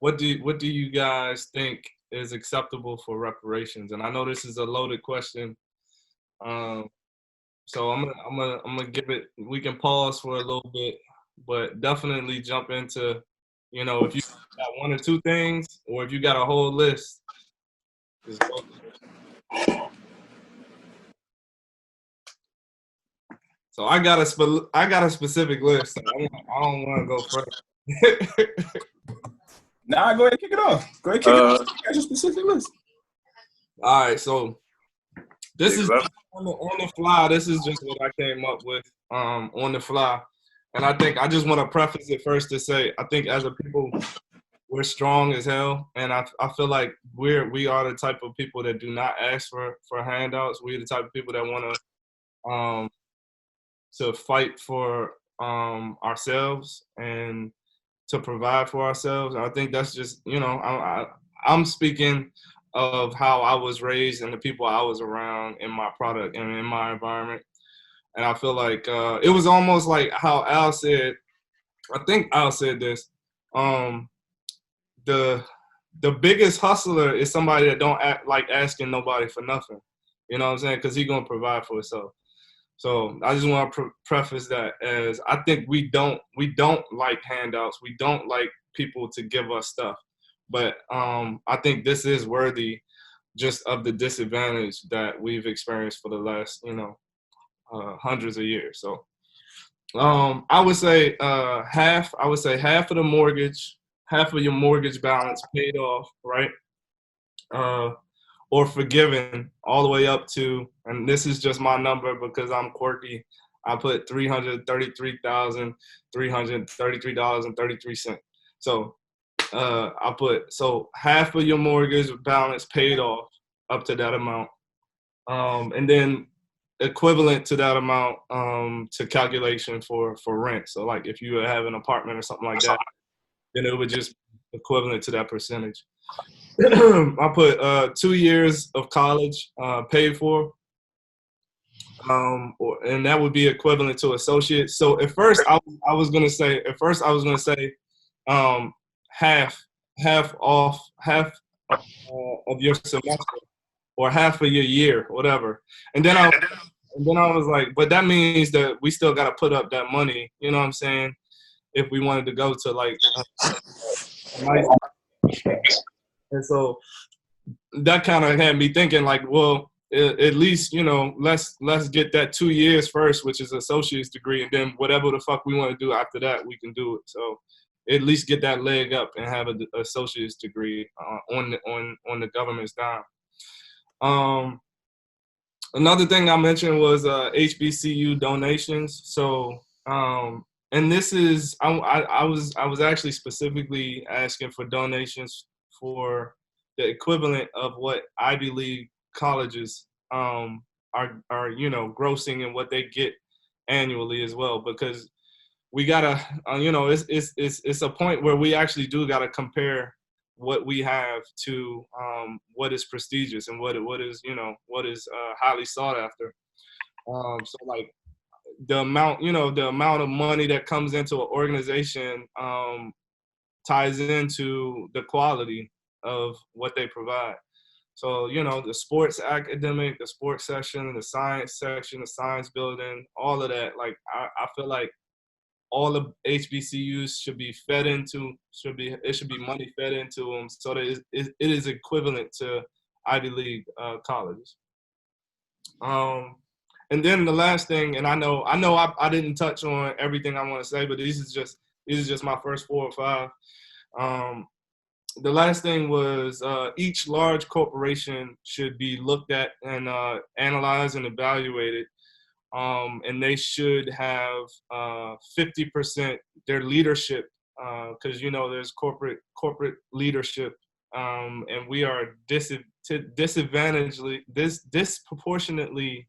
what do you guys think is acceptable for reparations? And I know this is a loaded question. Um, so I'm gonna give it. We can pause for a little bit, but definitely jump into, if you got one or two things, or if you got a whole list, just go. So I got a specific list. So I don't want to go first. Nah, go ahead and kick it off. Go ahead and kick it off. You got your specific list. All right, so this is on the fly. This is just what I came up with on the fly, and I think I just want to preface it first to say I think as a people we're strong as hell, and I feel like we are the type of people that do not ask for handouts. We're the type of people that want to fight for ourselves and to provide for ourselves. I think that's just, I'm speaking of how I was raised and the people I was around in my product and in my environment. And I feel like it was almost like how Al said, I think Al said this, the biggest hustler is somebody that don't act like asking nobody for nothing. You know what I'm saying? Because he's going to provide for himself. So I just want to preface that as I think we don't like handouts. We don't like people to give us stuff. But I think this is worthy just of the disadvantage that we've experienced for the last, hundreds of years. So I would say half of the mortgage, half of your mortgage balance paid off, right? Or forgiven all the way up to, and this is just my number because I'm quirky, I put $333,333.33. So I put, so half of your mortgage balance paid off up to that amount. And then equivalent to that amount to calculation for rent. So like if you have an apartment or something like that, then it would just be equivalent to that percentage. I put 2 years of college paid for, and that would be equivalent to associate. So at first I was gonna say half off, half of your semester or half of your year, whatever. And then I was like, but that means that we still got to put up that money. You know what I'm saying? If we wanted to go to like nice. And so that kind of had me thinking like, well, at least, let's get that 2 years first, which is associate's degree. And then whatever the fuck we want to do after that, we can do it. So at least get that leg up and have an associate's degree on the government's dime. Another thing I mentioned was HBCU donations. So, and this is, I was actually specifically asking for donations for the equivalent of what Ivy League colleges are grossing and what they get annually as well, because we gotta, it's a point where we actually do gotta compare what we have to what is prestigious and what is highly sought after. So like the amount of money that comes into an organization ties into the quality of what they provide. So the sports academic, the sports section, the science section, the science building, all of that. Like I feel like all the HBCUs should be money fed into them so that it is equivalent to Ivy League colleges. And then the last thing, and I know I didn't touch on everything I want to say, but these is just my first 4 or 5. The last thing was each large corporation should be looked at and analyzed and evaluated. And they should have 50% their leadership, because there's corporate leadership, and we are disproportionately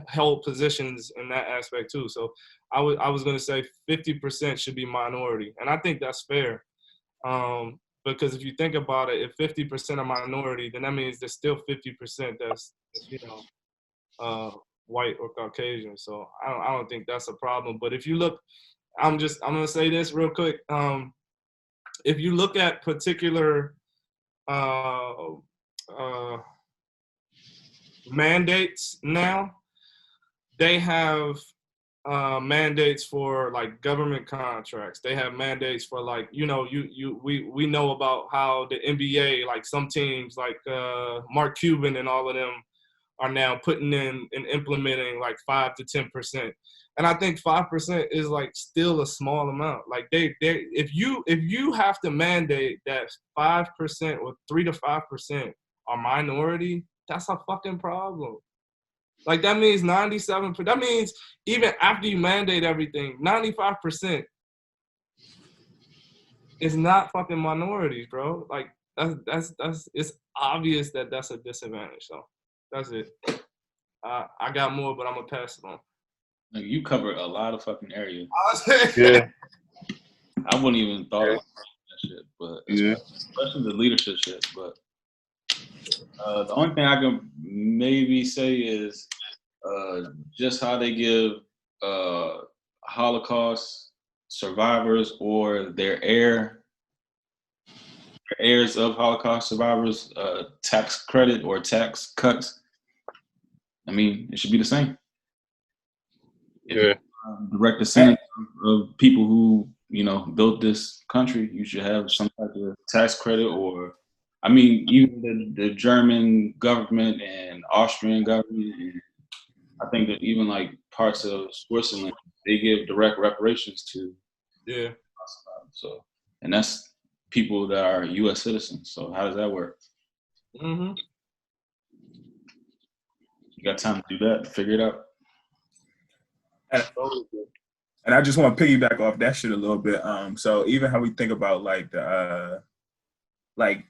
held positions in that aspect too. So I was going to say 50% should be minority, and I think that's fair. Because if you think about it, if 50% are minority, then that means there's still 50% that's white or Caucasian. So I don't think that's a problem. But if you look, I'm gonna say this real quick. if you look at particular uh, uh, mandates now, they have mandates for like government contracts. They have mandates for like, you know, we know about how the NBA, like some teams like Mark Cuban and all of them are now putting in and implementing like 5 to 10%. And I think 5% is like still a small amount. Like they if you have to mandate that 5% or 3 to 5% are minority, that's a fucking problem. Like that means 97%. That means even after you mandate everything, 95% is not fucking minorities, bro. Like that's it's obvious that that's a disadvantage. So that's it. I got more, but I'm gonna pass it on. Like, you covered a lot of fucking areas. Yeah. I wouldn't even thought of that shit, but especially the leadership shit. But the only thing I can maybe say is just how they give Holocaust survivors or their heirs of Holocaust survivors tax credit or tax cuts. I mean, it should be the same. If you're direct descendant of people who, you know, built this country, you should have some type of tax credit. Or, I mean, even the German government and Austrian government, and I think that even like parts of Switzerland, they give direct reparations to. Yeah. So, and that's people that are U.S. citizens. So how does that work? Mm-hmm. You got time to do that, figure it out. And I just want to piggyback off that shit a little bit. So even how we think about like the like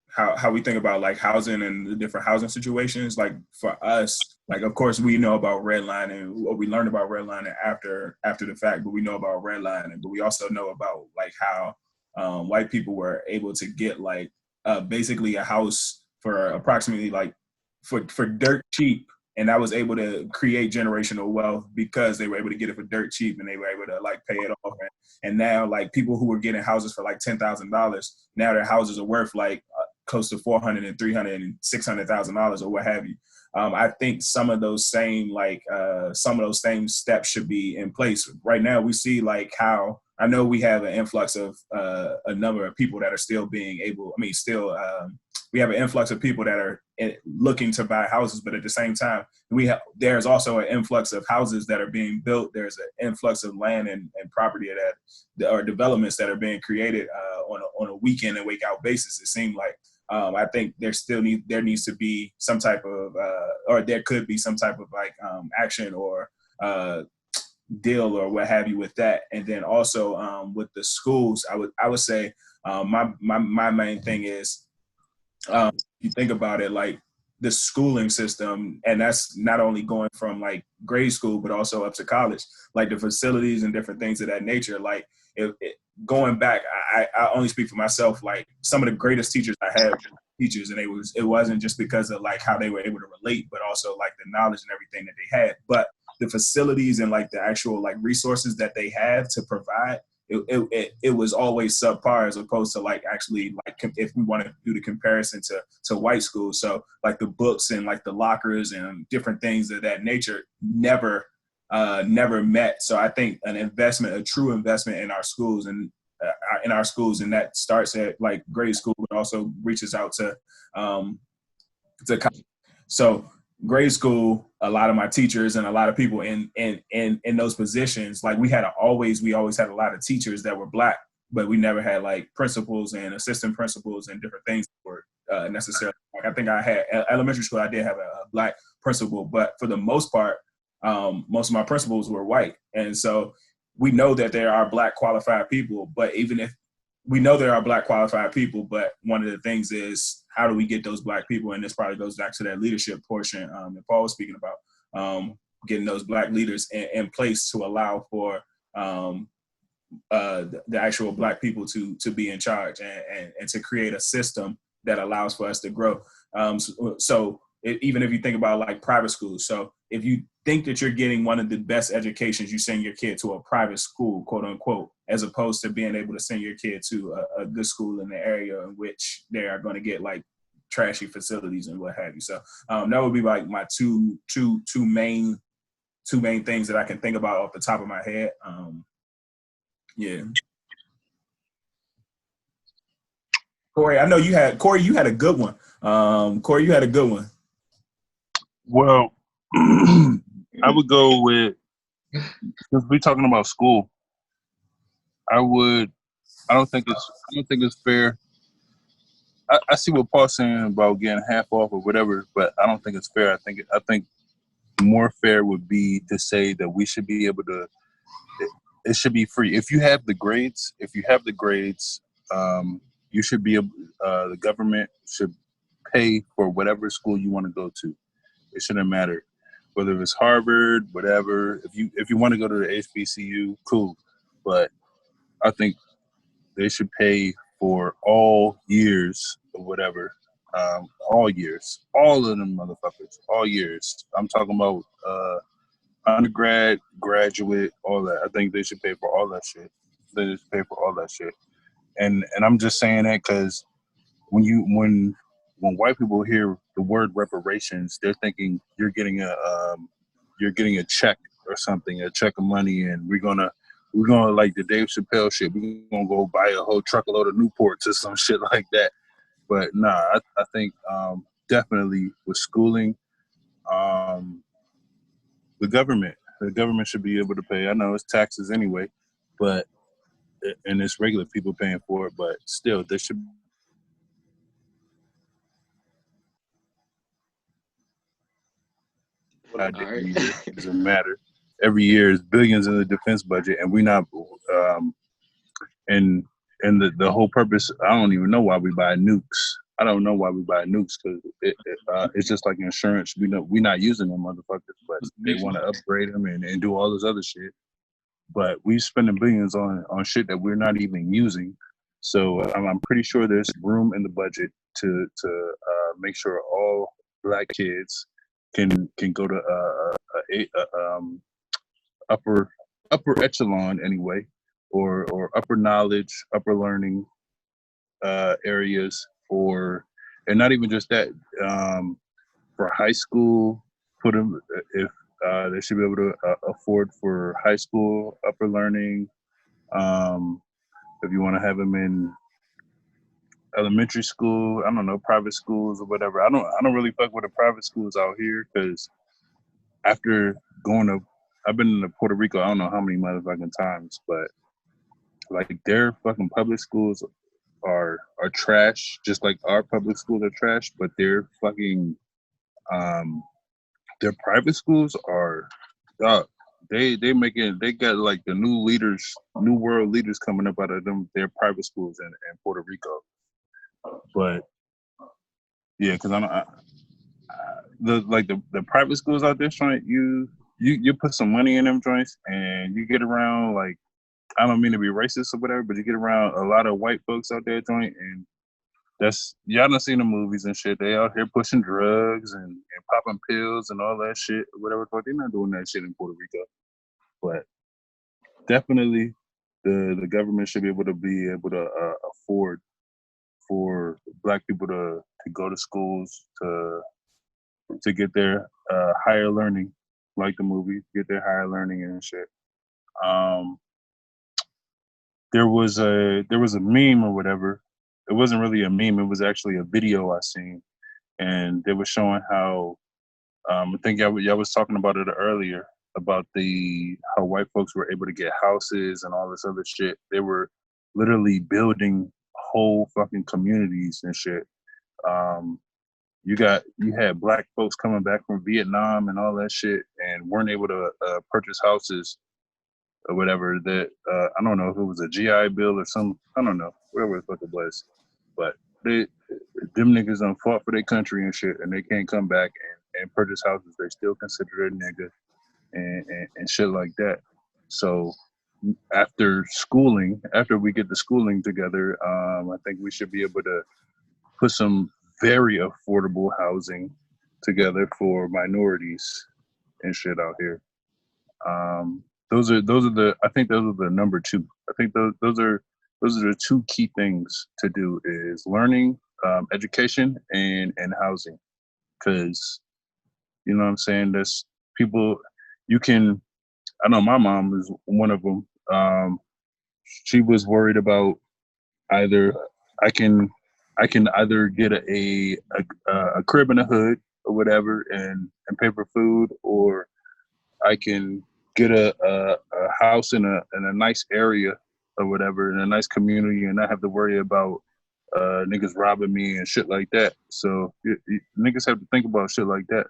how we think about like housing and the different housing situations, like for us, like of course we know about redlining, what we learned about redlining after the fact, but we know about redlining, but we also know about like how white people were able to get like basically a house for approximately like for dirt cheap. And that was able to create generational wealth because they were able to get it for dirt cheap, and they were able to like pay it off. And now like people who were getting houses for like $10,000, now their houses are worth like close to $400,000 and $300,000 and $600,000 or what have you. I think some of those same steps should be in place. Right now, we see like how I know we have an influx of a number of people that are still being able. I mean, still. We have an influx of people that are looking to buy houses, but at the same time, there's also an influx of houses that are being built. There's an influx of land and property that or developments that are being created on a week in and week out basis. It seemed like I think there needs to be some type of or there could be some type of like action or deal or what have you with that. And then also with the schools, I would say my main thing is. You think about it, like the schooling system, and that's not only going from like grade school, but also up to college, like the facilities and different things of that nature. Like going back, I only speak for myself. Like some of the greatest teachers I had, teachers, and it wasn't just because of like how they were able to relate, but also like the knowledge and everything that they had. But the facilities and like the actual like resources that they have to provide. It was always subpar as opposed to like actually like if we want to do the comparison to white schools. So like the books and like the lockers and different things of that nature never met. So I think a true investment in our schools and that starts at like grade school, but also reaches out to college. So grade school, a lot of my teachers and a lot of people in those positions, like we always had a lot of teachers that were Black, but we never had like principals and assistant principals and different things that were necessarily. Like I think I had elementary school, I did have a Black principal, but for the most part, most of my principals were white. And so we know that there are Black qualified people, but even if we know there are Black qualified people, but one of the things is how do we get those Black people? And this probably goes back to that leadership portion that Paul was speaking about, getting those Black leaders in place to allow for the actual Black people to be in charge and to create a system that allows for us to grow. Even if you think about like private schools, so if you think that you're getting one of the best educations, you send your kid to a private school, quote unquote, as opposed to being able to send your kid to a good school in the area in which they are going to get like trashy facilities and what have you. So that would be like my two main things that I can think about off the top of my head. Yeah. Corey, I know you had a good one. Corey, you had a good one. Well, I would go with, since we're talking about school, I don't think it's fair. I see what Paul's saying about getting half off or whatever, but I don't think it's fair. I think more fair would be to say that we should be able to. It should be free. If you have the grades, you should be able. The government should pay for whatever school you want to go to. It shouldn't matter whether it's Harvard, whatever. If you want to go to the HBCU, cool. But I think they should pay for all years or whatever. All years. All of them motherfuckers. All years. I'm talking about undergrad, graduate, all that. I think they should pay for all that shit. They should pay for all that shit. And I'm just saying that because when white people hear the word reparations, they're thinking you're getting a check or something, a check of money, and we're gonna like the Dave Chappelle shit. We're gonna go buy a whole truckload of Newports or some shit like that. But nah, I think definitely with schooling, the government should be able to pay. I know it's taxes anyway, but and it's regular people paying for it, but still, there should. All right. It doesn't matter. Every year is billions in the defense budget, and we're not. And the whole purpose. I don't even know why we buy nukes. I don't know why we buy nukes because it's just like insurance. We're not using them motherfuckers, but they want to upgrade them and do all this other shit. But we spending billions on shit that we're not even using. So I'm pretty sure there's room in the budget to make sure all black kids can go to upper echelon anyway, or upper knowledge, upper learning areas, and not even just that. For high school, put them if they should be able to afford for high school upper learning. If you want to have them in elementary school, I don't know, private schools or whatever. I don't really fuck with the private schools out here because after I've been to Puerto Rico, I don't know how many motherfucking times, but like their fucking public schools are trash, just like our public schools are trash, but their fucking their private schools are they got like the new world leaders coming up out of them their private schools in Puerto Rico. But yeah, because the private schools out there, joint, you put some money in them joints and you get around, like, I don't mean to be racist or whatever, but you get around a lot of white folks out there joint, and that's, y'all done seen the movies and shit. They out here pushing drugs and popping pills and all that shit or whatever. But they're not doing that shit in Puerto Rico. But definitely the government should be able to afford for black people to go to schools to get their higher learning, like the movie, get their higher learning and shit. There was a meme or whatever. It wasn't really a meme. It was actually a video I seen, and they were showing how I think y'all was talking about it earlier about how white folks were able to get houses and all this other shit. They were literally building whole fucking communities and shit. You had black folks coming back from Vietnam and all that shit, and weren't able to purchase houses or whatever. That I don't know if it was a GI Bill or some, I don't know, whatever the fuck it was, but them niggas done fought for their country and shit, and they can't come back and purchase houses. They still consider it a nigga and shit like that. So after we get the schooling together, I think we should be able to put some very affordable housing together for minorities and shit out here. I think those are the number two I think those are the two key things to do: is learning, education, and housing. Because you know what I'm saying. There's people you can. I know my mom is one of them. She was worried about either I can either get a crib in the hood or whatever and pay for food, or I can get a house in a nice area or whatever, in a nice community, and not have to worry about niggas robbing me and shit like that. So niggas have to think about shit like that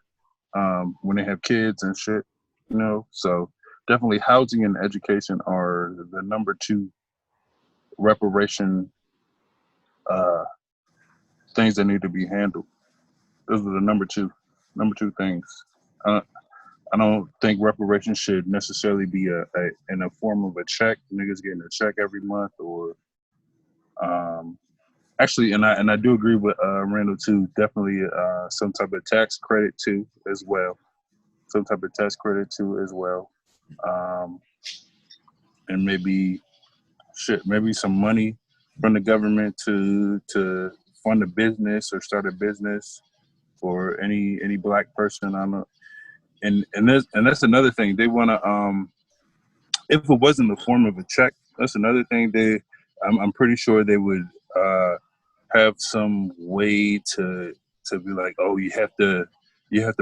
when they have kids and shit, you know. So definitely housing and education are the number two reparation things that need to be handled. Those are the number two things. Uh, I don't think reparations should necessarily be in a form of a check. Niggas getting a check every month, or actually, and I do agree with Randall too. Definitely some type of tax credit too as well. Some type of tax credit too as well, and maybe maybe some money from the government to fund a business or start a business for any black person. I don't know. And that's another thing. They want to if it wasn't the form of a check, that's another thing. I'm pretty sure they would have some way to be like, oh, you have to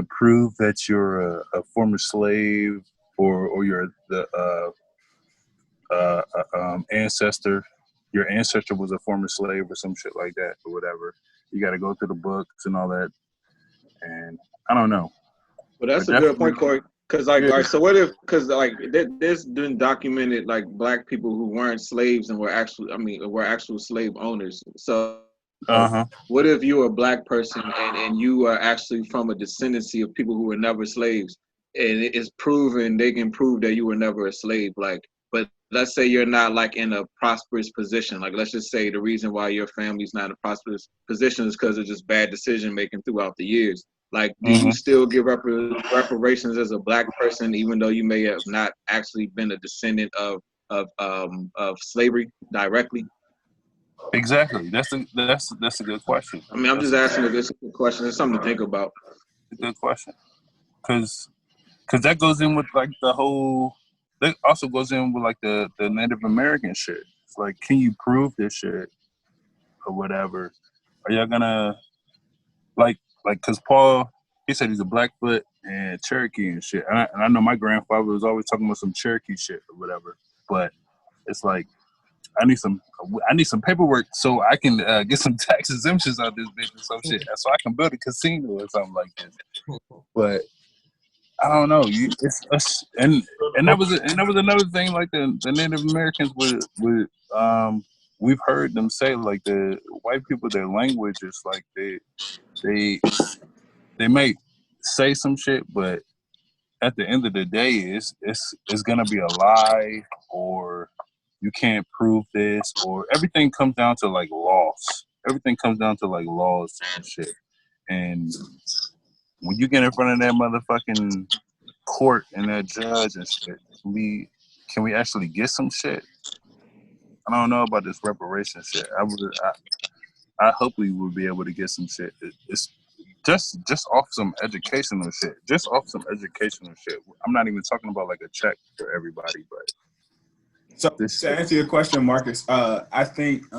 prove that you're a former slave, or you're the ancestor. Your ancestor was a former slave or some shit like that or whatever. You got to go through the books and all that. And I don't know. Well, that's a good point, Corey. Because like, all right, so what if? Because like, there's been documented like black people who weren't slaves and were actual slave owners. So, what if you were a black person and you are actually from a descendancy of people who were never slaves, and it is proven, they can prove that you were never a slave, like, but let's say you're not like in a prosperous position. Like, let's just say the reason why your family's not in a prosperous position is because of just bad decision making throughout the years. Like, do you still give reparations as a black person, even though you may have not actually been a descendant of slavery directly? Exactly. That's a good question. I mean, I'm just asking this a good question. It's something to think about. It's a good question, because that goes in with like the whole. That also goes in with like the Native American shit. It's like, can you prove this shit or whatever? Are y'all gonna like because Paul, he said he's a Blackfoot and Cherokee and shit, and I know my grandfather was always talking about some Cherokee shit or whatever. But it's like, I need some paperwork so I can get some tax exemptions out of this bitch or some shit, so I can build a casino or something like this. But I don't know. And that was another thing. Like the Native Americans would we've heard them say, like, the white people, their language is like they may say some shit, but at the end of the day, it's gonna be a lie, or you can't prove this, or everything comes down to like laws. Everything comes down to like laws and shit. And when you get in front of that motherfucking court and that judge and shit, can we actually get some shit? I don't know about this reparation shit. I hope we will be able to get some shit. It's just off some educational shit. Just off some educational shit. I'm not even talking about like a check for everybody, but so to answer your question, Marcus, I think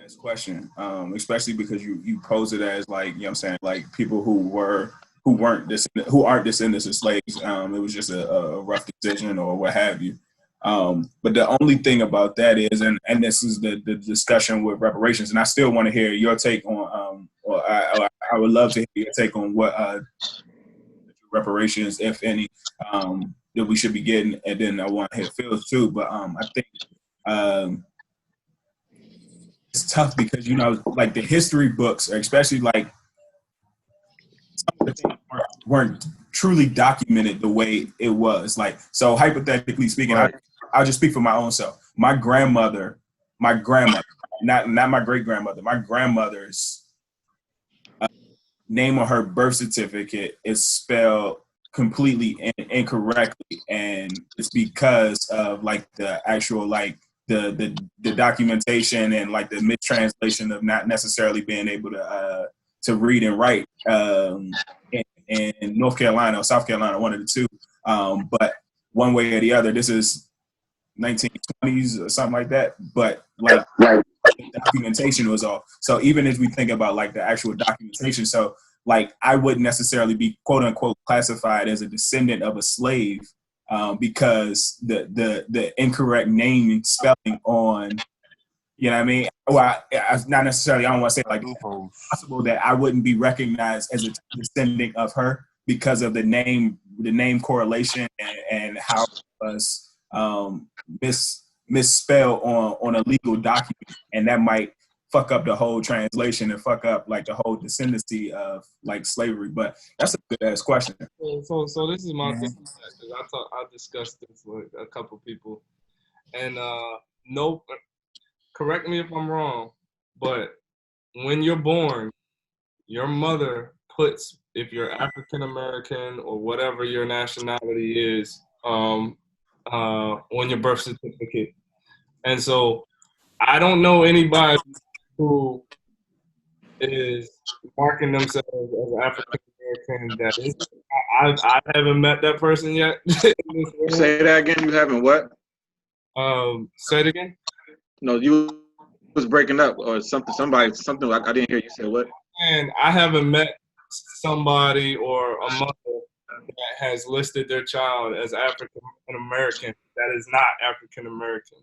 this question, especially because you pose it as like, you know what I'm saying, like people who aren't descendants of slaves. It was just a rough decision or what have you. But the only thing about that is, and this is the discussion with reparations, and I still want to hear your take on, or I would love to hear your take on what reparations, if any, that we should be getting, and then I want to hear Phil's too. But I think it's tough because, you know, like the history books, or especially like some of the things weren't truly documented the way it was. Like, so hypothetically speaking, right. I'll just speak for my own self. My grandmother, not my great grandmother, my grandmother's name on her birth certificate is spelled completely incorrectly, and it's because of like the actual like the documentation and like the mistranslation of not necessarily being able to read and write in North Carolina or South Carolina, one of the two. But one way or the other, this is 1920s or something like that. But like the documentation was off. So even as we think about like the actual documentation, so like I wouldn't necessarily be quote unquote classified as a descendant of a slave because the incorrect name and spelling on, you know what I mean? Well, not necessarily. I don't want to say like possible that I wouldn't be recognized as a descendant of her because of the name correlation and how it was misspelled on a legal document, and that might fuck up the whole translation and fuck up like the whole descendancy of like slavery. But that's a good ass question. So this is my thing. I discussed this with a couple people, and no, correct me if I'm wrong, but when you're born, your mother puts, if you're African American or whatever your nationality is, on your birth certificate. And so I don't know anybody who is marking themselves as African American that is. I haven't met that person yet. Say that again. You haven't what? Say it again. No, you was breaking up or something. Something like I didn't hear you say what. And I haven't met somebody or a mother that has listed their child as African American that is not African American.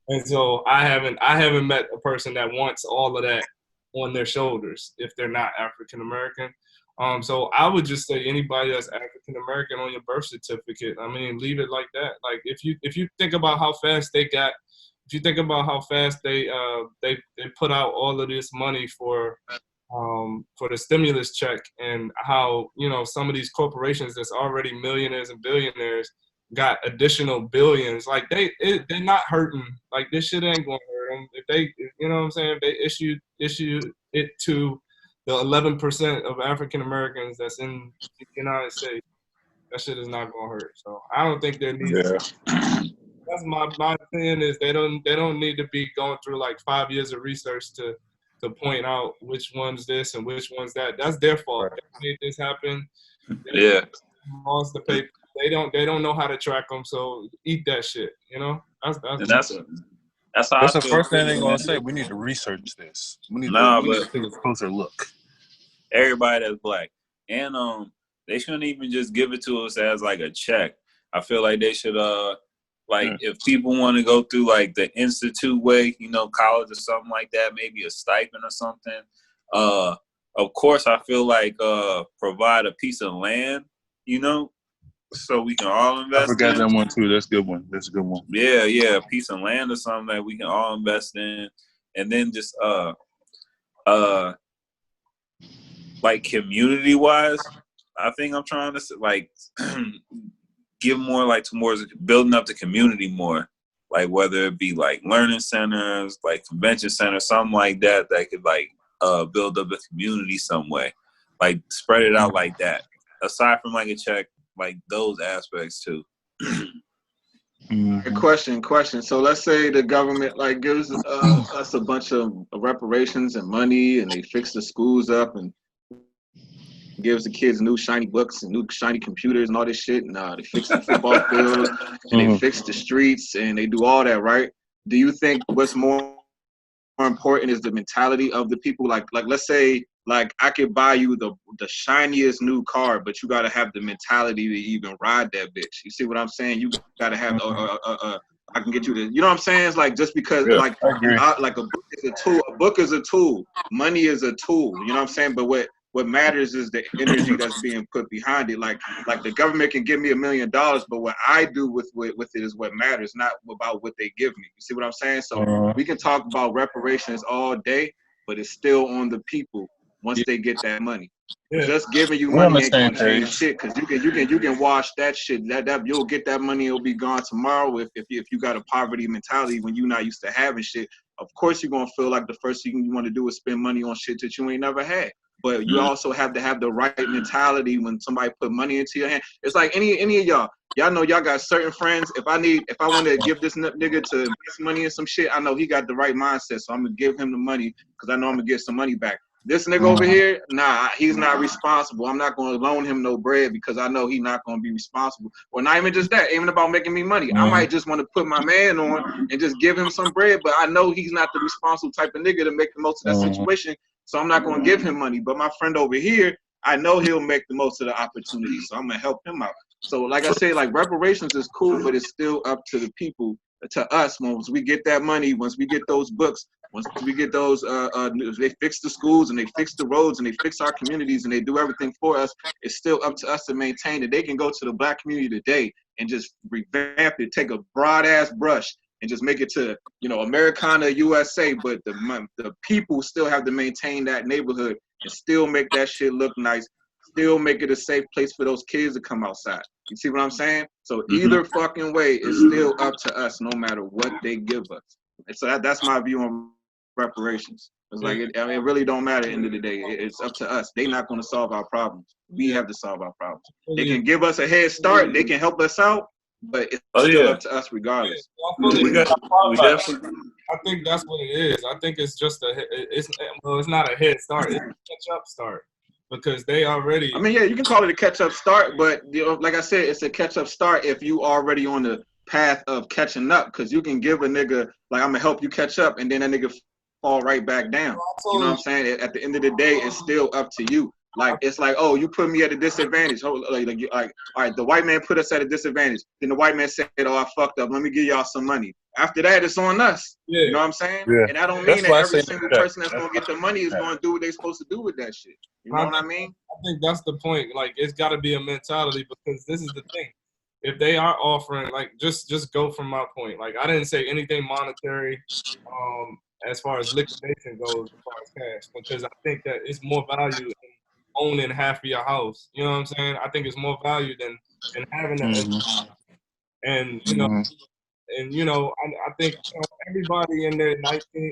And so I haven't met a person that wants all of that on their shoulders if they're not African American. So I would just say anybody that's African American on your birth certificate, I mean, leave it like that. Like if you think about how fast they put out all of this money for the stimulus check, and how, you know, some of these corporations that's already millionaires and billionaires got additional billions. Like they're not hurting. Like this shit ain't gonna hurt them if they, you know what I'm saying? If they issue it to the 11% of African Americans that's in the United States, that shit is not gonna hurt. So I don't think there needs. That's my opinion. Is they don't need to be going through like 5 years of research to point out which one's this and which one's that. That's their fault. They made this happen. They lost the paper. They don't know how to track them. So eat that shit. You know. That's the first thing they're gonna say. We need to research this. We need to take a closer look. Everybody that's black, and they shouldn't even just give it to us as like a check. I feel like they should if people want to go through like the institute way, you know, college or something like that, maybe a stipend or something. Of course, I feel like provide a piece of land, you know, so we can all invest. I forgot that one too. That's a good one. That's a good one. Yeah, a piece of land or something that we can all invest in, and then just like community wise, I think I'm trying to like give more like towards building up the community more, like whether it be like learning centers, like convention centers, something like that could like build up the community some way, like spread it out like that. Aside from like a check, like those aspects too. Question. So let's say the government like gives us a bunch of reparations and money, and they fix the schools up and gives the kids new shiny books and new shiny computers and all this shit, and they fix the football fields and they fix the streets and they do all that, right? Do you think what's more important is the mentality of the people? Like let's say like I could buy you the shiniest new car, but you gotta have the mentality to even ride that bitch. You see what I'm saying? You gotta have I can get you the, you know what I'm saying? It's like just because like a book is a tool. A book is a tool. Money is a tool. You know what I'm saying? But what matters is the energy that's being put behind it. Like the government can give me $1 million, but what I do with it is what matters, not about what they give me. You see what I'm saying? So we can talk about reparations all day, but it's still on the people once they get that money. Just giving you money ain't gonna change shit, because you can wash that shit. That you'll get that money, it'll be gone tomorrow. If you got a poverty mentality when you're not used to having shit, of course you're gonna feel like the first thing you want to do is spend money on shit that you ain't never had. but you also have to have the right mentality when somebody put money into your hand. It's like any of y'all know y'all got certain friends. If I want to give this nigga to invest money in some shit, I know he got the right mindset, so I'm gonna give him the money because I know I'm gonna get some money back. This nigga over here, nah, he's not responsible. I'm not going to loan him no bread because I know he's not going to be responsible. Well, not even just that, even about making me money. I might just want to put my man on and just give him some bread, but I know he's not the responsible type of nigga to make the most of that situation, so I'm not going to give him money. But my friend over here, I know he'll make the most of the opportunity, so I'm going to help him out. So like I say, like reparations is cool, but it's still up to the people, to us. Once we get that money, once we get those books, once we get those, they fix the schools and they fix the roads and they fix our communities and they do everything for us. It's still up to us to maintain it. They can go to the black community today and just revamp it, take a broad ass brush and just make it to, you know, Americana, USA. But the people still have to maintain that neighborhood and still make that shit look nice. Still make it a safe place for those kids to come outside. You see what I'm saying? So either fucking way is still up to us, no matter what they give us. And so that's my view on reparations. It's like it really don't matter at the end of the day. It's up to us. They're not going to solve our problems. We have to solve our problems. They can give us a head start. They can help us out, but it's still up to us regardless. I think that's what it is. I think it's just it's not a head start. It's a catch-up start. Because they already. I mean, yeah, you can call it a catch-up start, but you know, like I said, it's a catch-up start if you already on the path of catching up. Because you can give a nigga like, I'm gonna help you catch up, and then that nigga fall right back down. You know what I'm saying? At the end of the day, it's still up to you. Like it's like, oh, you put me at a disadvantage. Like, all right, the white man put us at a disadvantage. Then the white man said, oh, I fucked up. Let me give y'all some money. After that, it's on us. Yeah. You know what I'm saying? Yeah. And I don't mean that every single person that's gonna get the money is gonna do what they're supposed to do with that shit. You know what I mean? I think that's the point. Like, it's got to be a mentality, because this is the thing. If they are offering, like, just go from my point. Like, I didn't say anything monetary as far as liquidation goes, as far as cash, because I think that it's more value in owning half of your house. You know what I'm saying? I think it's more value than having that. And, you know, I think everybody in their 19, when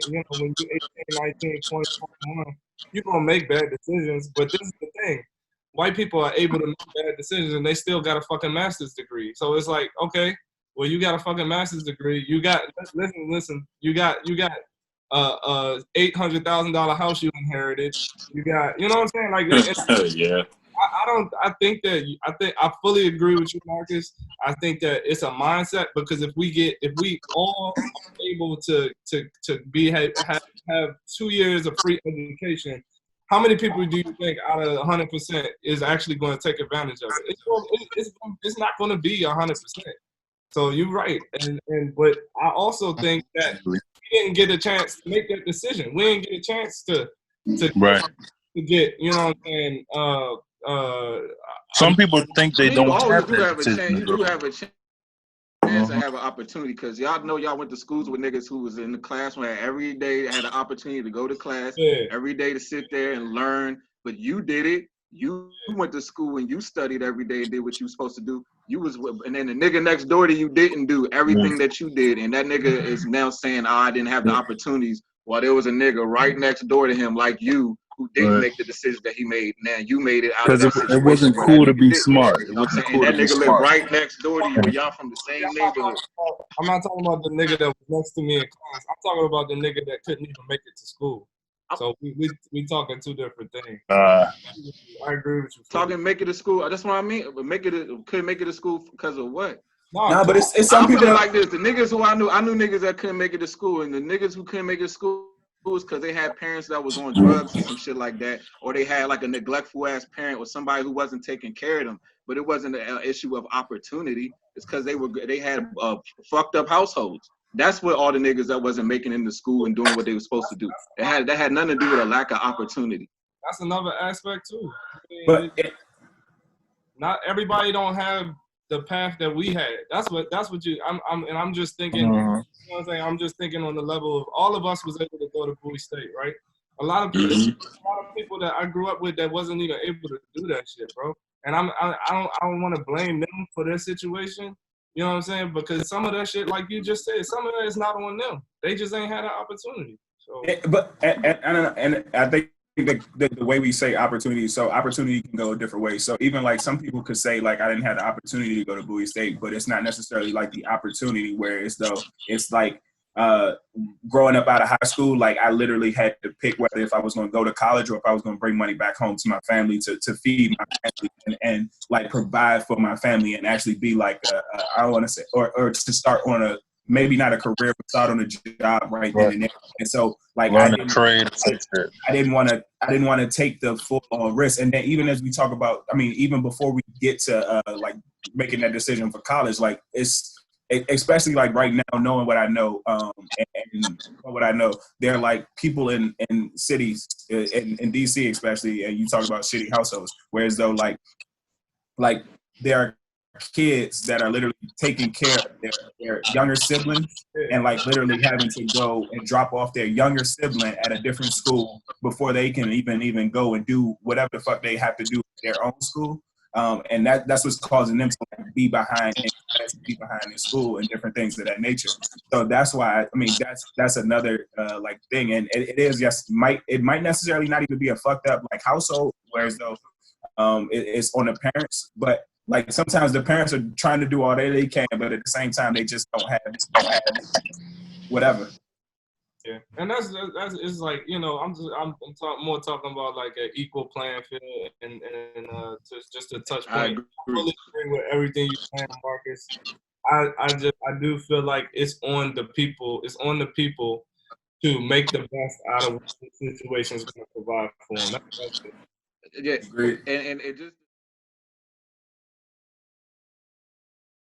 you're 18, 19, 20, 21, you're going to make bad decisions. But this is the thing. White people are able to make bad decisions, and they still got a fucking master's degree. So it's like, okay, well, you got a fucking master's degree. You got, listen, you got $800,000 house you inherited. You got, you know what I'm saying? Like, yeah. I fully agree with you, Marcus. I think that it's a mindset, because if we all are able to have 2 years of free education, how many people do you think out of 100% is actually going to take advantage of it? It's not going to be 100%. So you're right, but I also think that we didn't get a chance to make that decision. We didn't get a chance to get, you know what I'm saying. Some people think they don't have that decision. You do have a chance to have an opportunity, because y'all know y'all went to schools with niggas who was in the classroom every day, had an opportunity to go to class, every day to sit there and learn. But you did it. You went to school and you studied every day and did what you were supposed to do. And then the nigga next door to you didn't do everything that you did, and that nigga is now saying, I didn't have the opportunities, while there was a nigga right next door to him like you who didn't make the decision that he made. Now you made it out of that situation. It wasn't cool to be smart. You know what I'm saying? And that nigga lived right next door to you, and y'all from the same neighborhood. I'm not talking about the nigga that was next to me in class. I'm talking about the nigga that couldn't even make it to school. So we talking two different things. I agree with you. Talking make it to school. That's what I mean. But couldn't make it to school because of what? No, but it's some people like this. The niggas who I knew niggas that couldn't make it to school, and the niggas who couldn't make it to school was because they had parents that was on drugs or some shit like that, or they had like a neglectful ass parent or somebody who wasn't taking care of them. But it wasn't an issue of opportunity. It's because they had fucked up households. That's what all the niggas that wasn't making it into school and doing what they were supposed to do. That had nothing to do with a lack of opportunity. That's another aspect too. But not everybody don't have the path that we had. That's what I'm just thinking. You know what I'm saying? I'm just thinking on the level of all of us was able to go to Bowie State, right? A lot of people that I grew up with that wasn't even able to do that shit, bro. And I don't want to blame them for their situation. You know what I'm saying? Because some of that shit, like you just said, some of that is not on them. They just ain't had an opportunity. So, and I think the way we say opportunity, so opportunity can go a different way. So even like some people could say like I didn't have the opportunity to go to Bowie State, but it's not necessarily like the opportunity where it's like growing up out of high school, like I literally had to pick whether if I was going to go to college or if I was going to bring money back home to my family to feed my family and like provide for my family and actually be like I don't want to say or to start on a maybe not a career but start on a job right then and there. And so like learn a trade. I didn't want to take the full risk. And then even as we talk about, I mean, even before we get to like making that decision for college, like it's especially like right now, knowing what I know and what I know, there are like people in cities in DC especially, and you talk about shitty households, whereas though like there are kids that are literally taking care of their younger siblings and like literally having to go and drop off their younger sibling at a different school before they can even go and do whatever the fuck they have to do at their own school. And that's what's causing them to like, be behind in class, be behind in school and different things of that nature. So that's why I mean that's another like thing, and it is just might necessarily not even be a fucked up like household, whereas though it's on the parents, but like sometimes the parents are trying to do all that they can, but at the same time they just don't have whatever. Yeah, and that's it's like I'm more talking about like an equal playing field and just to touch point. I really agree with everything you're saying, Marcus. I do feel like it's on the people. It's on the people to make the best out of what the situation is going to provide for them. That's it. Yeah, great. And it just